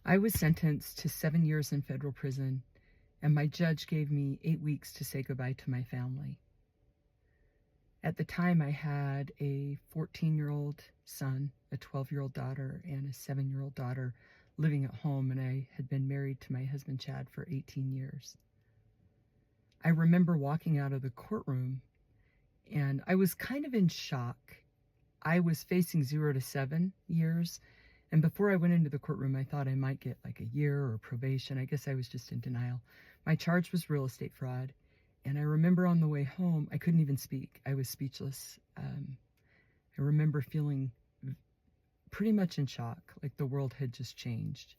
I was sentenced to 7 years in federal prison, and my judge gave me 8 weeks to say goodbye to my family. At the time, I had a 14-year-old son, a 12-year-old daughter, and a 7-year-old daughter living at home, and I had been married to my husband, Chad, for 18 years. I remember walking out of the courtroom, and I was kind of in shock. I was facing 0 to 7 years, and before I went into the courtroom, I thought I might get like a year or probation. I guess I was just in denial. My charge was real estate fraud, and I remember on the way home, I couldn't even speak. I was speechless. I remember feeling pretty much in shock, like the world had just changed.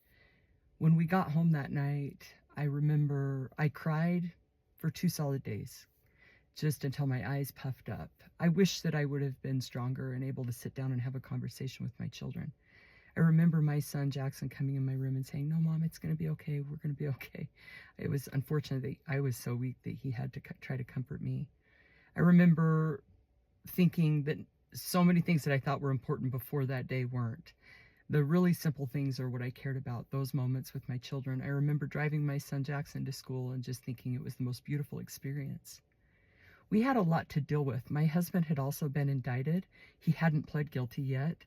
When we got home that night, I remember I cried for 2 solid days, just until my eyes puffed up. I wish that I would have been stronger and able to sit down and have a conversation with my children. I remember my son Jackson coming in my room and saying, "No, Mom, it's going to be okay. We're going to be okay." It was unfortunate that I was so weak that he had to try to comfort me. I remember thinking that so many things that I thought were important before that day weren't. The really simple things are what I cared about, those moments with my children. I remember driving my son Jackson to school and just thinking it was the most beautiful experience. We had a lot to deal with. My husband had also been indicted. He hadn't pled guilty yet.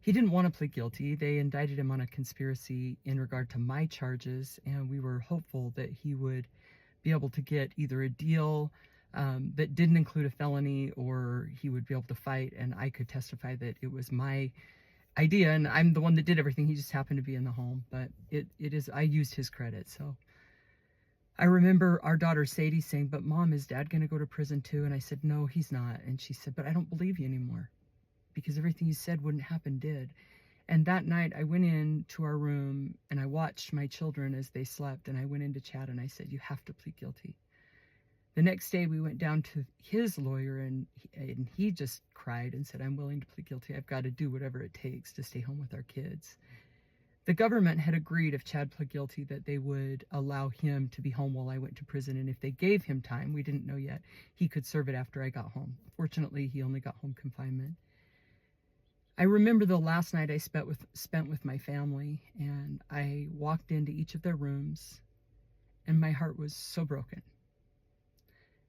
He didn't want to plead guilty. They indicted him on a conspiracy in regard to my charges, and we were hopeful that he would be able to get either a deal that didn't include a felony, or he would be able to fight and I could testify that it was my idea and I'm the one that did everything. He just happened to be in the home, but I used his credit. So I remember our daughter Sadie saying, "But Mom, is Dad going to go to prison too?" And I said, "No, he's not." And she said, "But I don't believe you anymore, because everything you said wouldn't happen did." And that night I went into our room and I watched my children as they slept, and I went into Chad and I said, "You have to plead guilty." The next day we went down to his lawyer, and he just cried and said, "I'm willing to plead guilty. I've got to do whatever it takes to stay home with our kids." The government had agreed, if Chad pled guilty, that they would allow him to be home while I went to prison, and if they gave him time, we didn't know yet, he could serve it after I got home. Fortunately, he only got home confinement. I remember the last night I spent with my family, and I walked into each of their rooms, and my heart was so broken.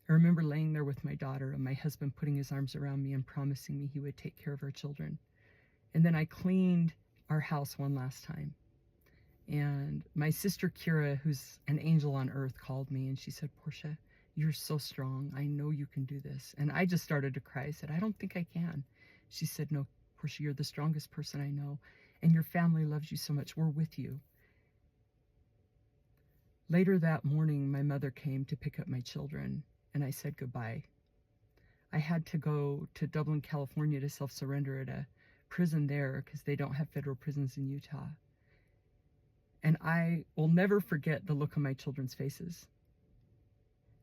I remember laying there with my daughter and my husband putting his arms around me and promising me he would take care of our children. And then I cleaned our house one last time. And my sister Kira, who's an angel on earth, called me and she said, "Portia, you're so strong. I know you can do this." And I just started to cry. I said, "I don't think I can." She said, "No, Portia, you're the strongest person I know, and your family loves you so much. We're with you." Later that morning, my mother came to pick up my children, and I said goodbye. I had to go to Dublin, California to self-surrender at a prison there because they don't have federal prisons in Utah. And I will never forget the look on my children's faces.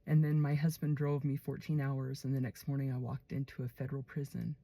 And then my husband drove me 14 hours, and the next morning I walked into a federal prison.